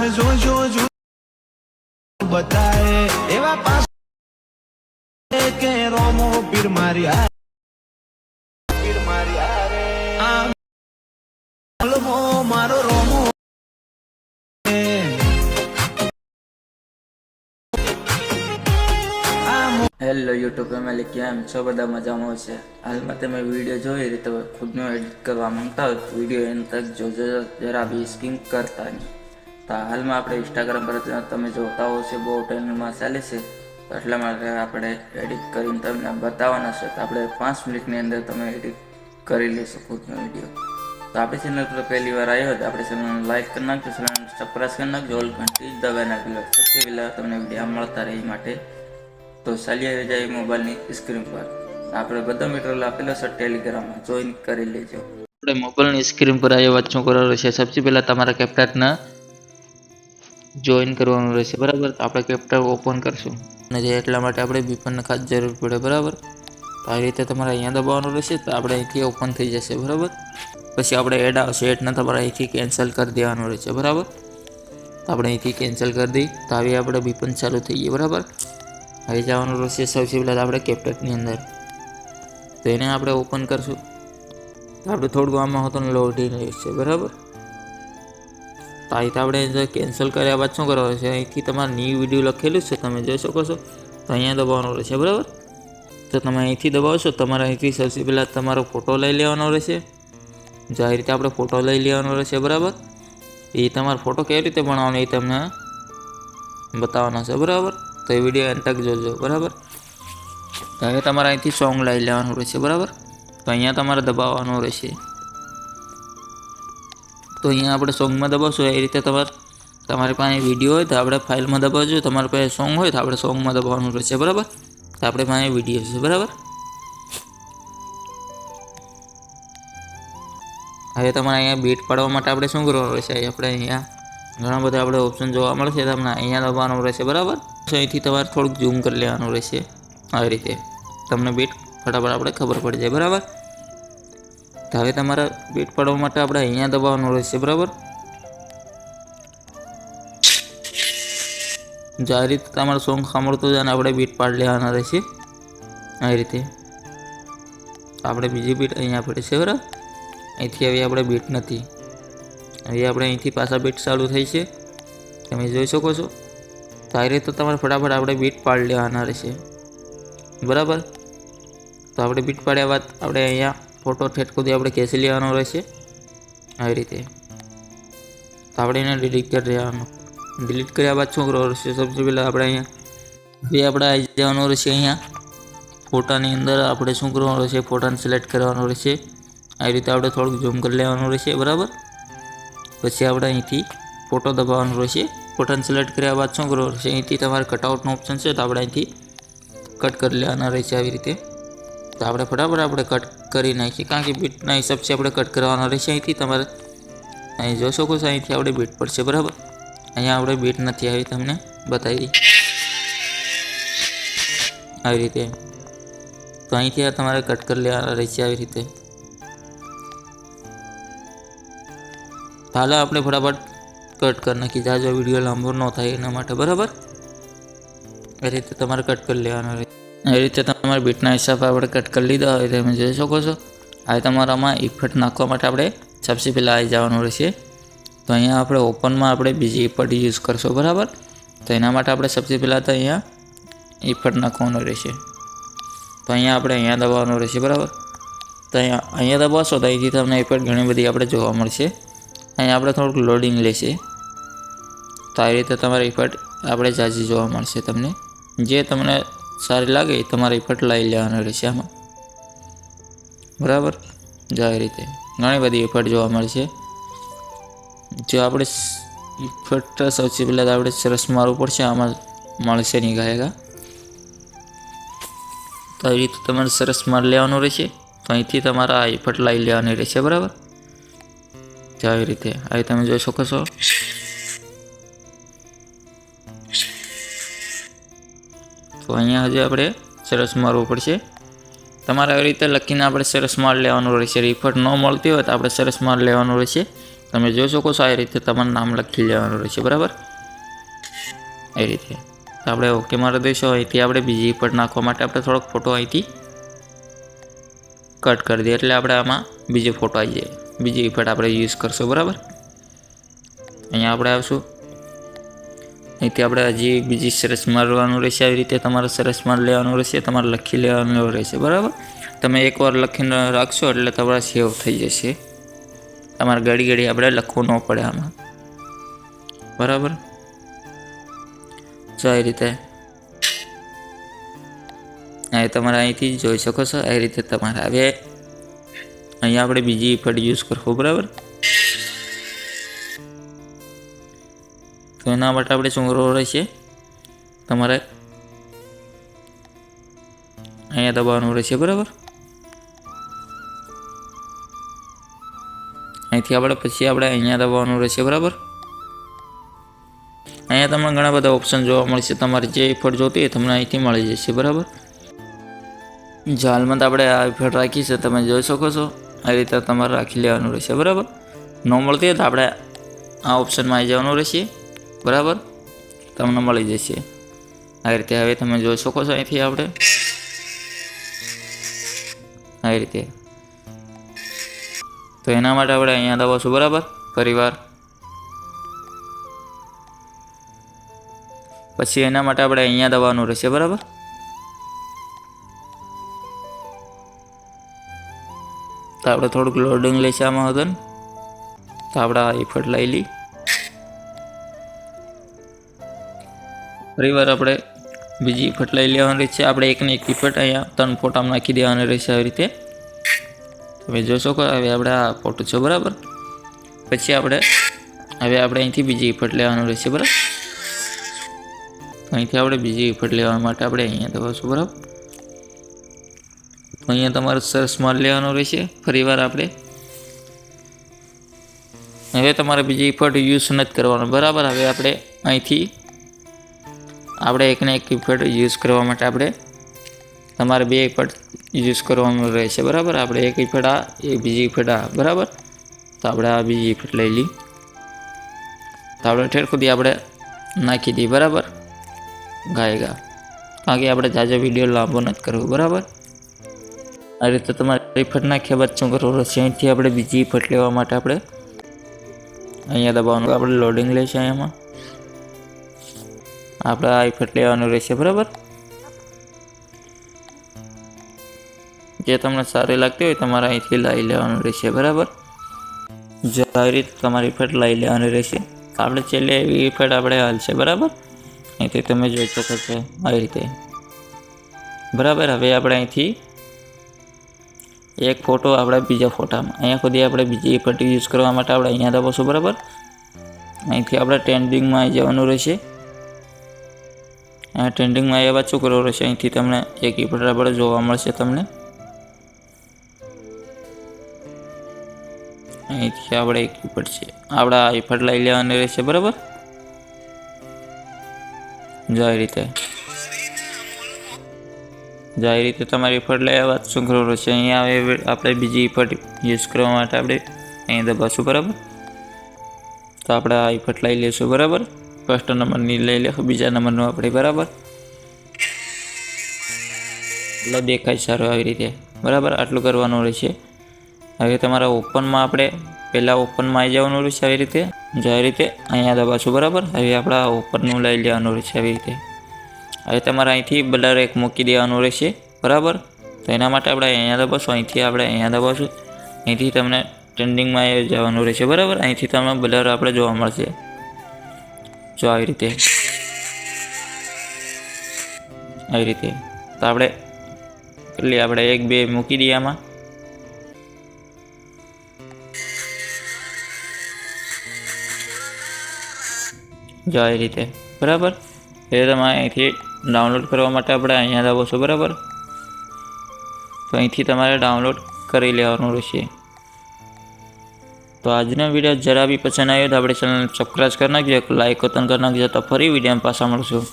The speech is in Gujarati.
જો જો જો બતાએ એવા પાસ કે રોમો પીર માર્યા રે આ બોલમો મારો રોમો હેલો યુટ્યુબ ફેમિલી, કેમ છો? બધા મજામાં છે. હાલમાં તમે વિડીયો જોઈ રીતે ખુદનો એડિટ કરવા માંગતા હોય તો વિડીયો એન્ડ તક જોજો, જરા બી સ્કીપ કરતા નહીં. તો હાલમાં આપણે ઇન્સ્ટાગ્રામ પર તમે જોતા હો છે બહુ ટ્રેન્ડમાં ચાલે છે, તો એટલા માટે આપણે એડિટ કરીને તમને બતાવવાના છે. તો આપણે 5 મિનિટની અંદર તમે એડિટ કરી લેશો ખુદનો વિડીયો. તો આપણી ચેનલ પર પહેલી વાર આવ્યો તો આપણે ચેનલને લાઈક કરી નાખજો, ચેનલને સબસ્ક્રાઈબ કરી નાખજો, ઓલ ઘંટી દબાવી નાખજો. સૌથી પહેલાં તમને વિડીયો મળતા રહે માટે તો ચાલીએ જાય મોબાઈલની સ્ક્રીન પર. આપણે બધા મટીરિયલ આપેલો છે ટેલિગ્રામમાં, જોઈન કરી લેજો. આપણે મોબાઈલની સ્ક્રીન પર આવ્યા વાત શું કરવાનું રહેશે? સૌથી પહેલાં તમારા કેપ્ટટને જોઈન કરવાનું રહેશે, બરાબર. તો આપણે કેપ્ટટ ઓપન કરશું અને જે એટલા માટે આપણે બીપનને ખાસ જરૂર પડે, બરાબર. તો આ રીતે તમારે અહીંયા દબાવવાનું રહેશે, તો આપણે અહીંથી ઓપન થઈ જશે, બરાબર. પછી આપણે એડ આવશે, એડને તમારે અહીંથી કેન્સલ કરી દેવાનું રહેશે, બરાબર. તો આપણે અહીંથી કેન્સલ કરી દઈએ તો આવી આપણે બીપન ચાલુ થઈ ગઈ, બરાબર. હવે જવાનું રહેશે સૌથી પહેલાં આપણે કેપ્ટટની અંદર, તો એને આપણે ઓપન કરશું. તો આપણે થોડુંક આમાં હતું લોડિંગ રહેશે, બરાબર. તો અહીં આપણે કેન્સલ કર્યા બાદ શું કરવાનું છે? અહીંથી તમારે ન્યૂ વિડીયો લખેલું છે, તમે જોઈ શકો છો. તો અહીંયા દબાવવાનું રહેશે, બરાબર. તો તમે અહીંથી દબાવશો, તમારે અહીંથી સૌથી પહેલાં તમારો ફોટો લઈ લેવાનો રહેશે. જો આ રીતે આપણે ફોટો લઈ લેવાનો રહેશે, બરાબર. એ તમારો ફોટો કેવી રીતે બનાવવાનો એ તમને બતાવવાનો છે, બરાબર. તો એ વિડીયો એન્ડ તક જોજો, બરાબર. તો હવે તમારે અહીંથી સોંગ લઈ લેવાનું રહેશે, બરાબર. તો અહીંયા તમારે દબાવવાનું રહેશે. તો અહીંયા આપણે સોંગમાં દબાવશું. એ રીતે તમારી પાસે વિડીયો હોય તો આપણે ફાઇલમાં દબાવજો, તમારી પાસે સોંગ હોય તો આપણે સોંગમાં દબાવવાનું રહેશે, બરાબર. તો આપણે પાસે વિડીયો છે, બરાબર. હવે તમારે અહીંયા બીટ પાડવા માટે આપણે શું કરવાનું રહેશે? આપણે અહીંયા ઘણા બધા આપણે ઓપ્શન જોવા મળશે, તમને અહીંયા દબાવવાનું રહેશે, બરાબર. અહીંથી તમારે થોડુંક ઝૂમ કરી લેવાનું રહેશે, આવી રીતે તમને બીટ ફટાફટ આપણે ખબર પડી જાય, બરાબર. તો હવે તમારે બીટ પાડવા માટે આપણે અહીંયા દબાવવાનું રહેશે, બરાબર. જો આ રીતે તમારું સોંગ સાંભળતું જાય અને આપણે બીટ પાડી લેવાના રહેશે, આવી રીતે. આપણે બીજી બીટ અહીંયા પડે છે, બરાબર. અહીંથી હવે આપણે બીટ નથી, હવે આપણે અહીંથી પાછા બીટ ચાલુ થઈ છે, તમે જોઈ શકો છો. તો આ રીતે તમારે ફટાફટ આપણે બીટ પાડી લેવાના રહેશે, બરાબર. તો આપણે બીટ પાડ્યા બાદ આપણે અહીંયા ફોટો ઠેઠ સુધી આપણે ખેંચી લેવાનો રહેશે, આવી રીતે. તો આપણે એને ડિલીટ કરી દેવાનું. ડિલીટ કર્યા બાદ શું કરવાનું રહેશે? સૌથી પહેલાં આપણે અહીંયા હવે આપણે આવી જવાનું રહેશે. અહીંયા ફોટાની અંદર આપણે શું કરવાનું રહેશે? ફોટાને સિલેક્ટ કરવાનું રહેશે. આવી રીતે આપણે થોડુંક ઝૂમ કરી લેવાનું રહેશે, બરાબર. પછી આપણે અહીંથી ફોટો દબાવવાનો રહેશે. ફોટાને સિલેક્ટ કર્યા બાદ શું કરવાનું રહેશે? અહીંથી તમારે કટઆઉટનો ઓપ્શન છે, તો આપણે અહીંથી કટ કરી લેવાના રહેશે, આવી રીતે. તો આપણે ફટાફટ આપણે કટ કરી નાખીએ, કારણ કે બીટના હિસાબથી આપણે કટ કરવાના રહેશે. અહીંથી તમારે અહીં જોઈ શકો છો, અહીંથી આપણે બીટ પડશે, બરાબર. અહીંયા આપણે બીટ નથી આવી, તમને બતાવી આવી રીતે. તો અહીંથી તમારે કટ કરી લેવાના રહેશે, આવી રીતે. હાલો આપણે ફટાફટ કટ કરી નાખી, જાજો વિડીયો લાંબો ન થાય એના માટે, બરાબર. એ રીતે તમારે કટ કરી લેવાનો રહે. એ રીતે તમારે બીટના હિસાબે આપણે કટ કરી લીધા હોય તમે જોઈ શકો છો. હવે તમારામાં ઇફેક્ટ નાખવા માટે આપણે સૌથી પહેલાં આવી જવાનું રહેશે. તો અહીંયા આપણે ઓપનમાં આપણે બીજી ઇફેક્ટ યુઝ કરશો, બરાબર. તો એના માટે આપણે સૌથી પહેલાં તો અહીંયા ઇફેક્ટ નાખવાનું રહેશે. તો અહીંયા દબાવવાનું રહેશે, બરાબર. તો અહીંયા દબાવશો તો અહીંથી તમને ઇફેક્ટ ઘણી બધી આપણે જોવા મળશે. અહીંયા આપણે થોડુંક લોડિંગ લેશે, તો આ રીતે તમારે ઇફેક્ટ આપણે ઝાઝી જોવા મળશે. તમને જે તમને સારી લાગે એ તમારે ઇફેક્ટ લઈ લેવાનું રહેશે આમાં, બરાબર. જો આ રીતે ઘણી બધી ઇફેક્ટ જોવા મળશે. જો આપણે ઇફેક્ટ સૌથી પહેલાં તો આપણે સરસ મારવું પડશે, આમાં મળશે નહીં ગાયગા. તો આવી રીતે તમારે સરસ માર લેવાનું રહેશે. તો અહીંથી તમારે આ ઇફેક્ટ લઈ લેવાની રહેશે, બરાબર. આવી રીતે અહીં તમે જોઈ શકો છો. તો અહીંયા હજી આપણે સરસ મારવું પડશે. તમારે આવી રીતે લખીને આપણે સરસ માર લેવાનું રહેશે. ઇફેક્ટ ન મળતી હોય તો આપણે સરસ માર લેવાનું રહેશે. તમે જોઈ શકો છો આ રીતે તમારું નામ લખી લેવાનું રહેશે, બરાબર. એ રીતે આપણે ઓકે મારી દઈશું. અહીંથી આપણે બીજી ઇફેક્ટ નાખવા માટે આપણે થોડોક ફોટો અહીંથી કટ કરી દઈએ, એટલે આપણે આમાં બીજો ફોટો આવી જાય. બીજી ઇફેક્ટ આપણે યુઝ કરશું, બરાબર. અહીંયા આપણે આવશું. અહીંથી આપણે હજી બીજી સરસ મારવાનું રહેશે. આવી રીતે તમારે સરસ માર લેવાનું રહેશે, તમારે લખી લેવાનું રહેશે, બરાબર. તમે એકવાર લખીને રાખશો એટલે તમારા સેવ થઈ જશે. તમારે ઘડી આપણે લખવું ન પડે આમાં, બરાબર. જો આ રીતે તમારે અહીંથી જોઈ શકો છો. આ રીતે તમારે હવે અહીંયા આપણે બીજી ઇફેક્ટ યુઝ કરવું, બરાબર. તો એના માટે આપણે શું કરવું રહેશે, તમારે અહીંયા દબાવવાનું રહેશે, બરાબર. અહીંથી આપણે પછી આપણે અહીંયા દબાવવાનું રહેશે, બરાબર. અહીંયા તમને ઘણા બધા ઓપ્શન જોવા મળશે. તમારે જે ઇફેક્ટ જોતી હોય તમને અહીંથી મળી જશે, બરાબર. હાલમાં તો આપણે આ ઇફેક્ટ રાખી છે, તમે જોઈ શકો છો. આ રીતે તમારે રાખી લેવાનું રહેશે, બરાબર. ન મળતી હોય તો આપણે આ ઓપ્શનમાં આવી જવાનું રહેશે, બરાબર. તમને મળી જશે આ રીતે. હવે તમે જોઈ શકો છો અહીંથી આપણે આ રીતે. તો એના માટે આપણે અહીંયા દબાવશું, બરાબર. ફરીવાર પછી એના માટે આપણે અહીંયા દબાવવાનું રહેશે, બરાબર. તો આપણે થોડુંક લોડિંગ લેશે આમાં હતું ને, તો આપણે આ ઇફેક્ટ લઈ લઈ. ફરીવાર આપણે બીજી ઇફેક્ટ લઈ લેવાની રહેશે. આપણે એકને એક ઇફેક્ટ અહીંયા 3 ફોટામાં નાખી દેવાની રહેશે આવી રીતે. તમે જોઈ શકો. હવે આપણે આ ફોટો છે, બરાબર. પછી આપણે અહીંથી બીજી ઇફેક્ટ લેવાનું રહેશે, બરાબર. તો અહીંથી આપણે બીજી ઇફેક્ટ લેવા માટે આપણે અહીંયા દબાવશું, બરાબર. તો અહીંયા તમારે સરસ માર લેવાનું રહેશે. ફરીવાર આપણે હવે તમારે બીજી ઇફેક્ટ યુઝ નથી કરવાનો, બરાબર. હવે આપણે અહીંથી આપણે એકને એક ઇફેક્ટ યુઝ કરવા માટે આપણે તમારે 2 ઇફેક્ટ યુઝ કરવાનું રહેશે, બરાબર. આપણે એક ઇફેક્ટ આ, એક બીજી ઇફેક્ટ આ, બરાબર. તો આપણે આ બીજી ઇફેક્ટ લઈ લઈ. તો આપણે ઠેર સુધી આપણે નાખી દઈએ, બરાબર. ગાયગા કારણ કે આપણે જાજો વિડીયો લાંબો નથી કરવો, બરાબર. આ રીતે તમારે ઇફેક્ટ નાખ્યા બાદ શું કરવું રહેશે, અહીંથી આપણે બીજી ઇફેક્ટ લેવા માટે આપણે અહીંયા દબાવવાનું. આપણે લોડિંગ લેશે. અહીંયામાં આપણે આ ઇફેક્ટ લેવાનું રહેશે, બરાબર. જે તમને સારી લાગતી હોય તમારે અહીંથી લઈ લેવાનું રહેશે, બરાબર. જો આવી રીતે તમારી ઇફેક્ટ લઈ લેવાની રહેશે. આપણે છેલ્લે એવી ઇફેક્ટ આપણે હાલશે, બરાબર. અહીંથી તમે જોઈ શકો છો આવી રીતે, બરાબર. હવે આપણે અહીંથી એક ફોટો આપણે બીજા ફોટામાં અહીંયા સુધી આપણે બીજી ઇફેક્ટ યુઝ કરવા માટે આપણે અહીંયા દબાવશું, બરાબર. અહીંથી આપણે ટ્રેન્ડિંગમાં આવી જવાનું રહેશે. આ ટ્રેન્ડિંગમાં આવ્યા બાદ શું કરવું રહેશે, અહીંથી તમને એક ઇફેક્ટ આપણે જોવા મળશે. તમને અહીંથી આપણે એક ઇફેક્ટ છે, આપણે આ ઇફેક્ટ લઈ લેવાની રહેશે, બરાબર. જો આ રીતે તમારી ઇફેક્ટ લઈ બાદ શું કરવું રહેશે, અહીંયા આપણે બીજી ઇફેક્ટ યુઝ કરવા માટે આપણે અહીં દબાવશું, બરાબર. તો આપણે આ ઇફેક્ટ લઈ લઈશું, બરાબર. ફર્સ્ટ નંબરની લઈ લઈશું, બીજા નંબરનું આપણે, બરાબર. એટલે દેખાય સારું આવી રીતે, બરાબર. આટલું કરવાનું રહેશે. હવે તમારા ઓપનમાં આપણે પહેલાં ઓપનમાં આવી જવાનું રહેશે આવી રીતે. જો આવી રીતે અહીંયા દબાવશું, બરાબર. હવે આપણે આ ઓપનનું લઈ લેવાનું રહેશે આવી રીતે. હવે તમારે અહીંથી બ્લર એક મૂકી દેવાનું રહેશે, બરાબર. તો એના માટે આપણે અહીંયા દબાવશું, અહીંથી આપણે અહીંયા દબાવશું. અહીંથી તમને ટ્રેન્ડિંગમાં જવાનું રહેશે, બરાબર. અહીંથી તમને બ્લર આપણે જોવા મળશે. જો આવી રીતે તો આપણે કેટલી આપણે 1 2 મૂકી દઈએ આમાં. જો આવી રીતે, બરાબર. એ તમારે અહીંથી ડાઉનલોડ કરવા માટે આપણે અહીંયા દબાવશું, બરાબર. તો અહીંથી તમારે ડાઉનલોડ કરી લેવાનું રહેશે. તો આજનો વિડીયો જરા બી પસંદ આવ્યો તો આપણે ચેનલ સબસ્ક્રાઈબ કરી નાખજો, લાઈક કરી નાખજો. તો ફરી વિડીયોમાં પાછા મળશું.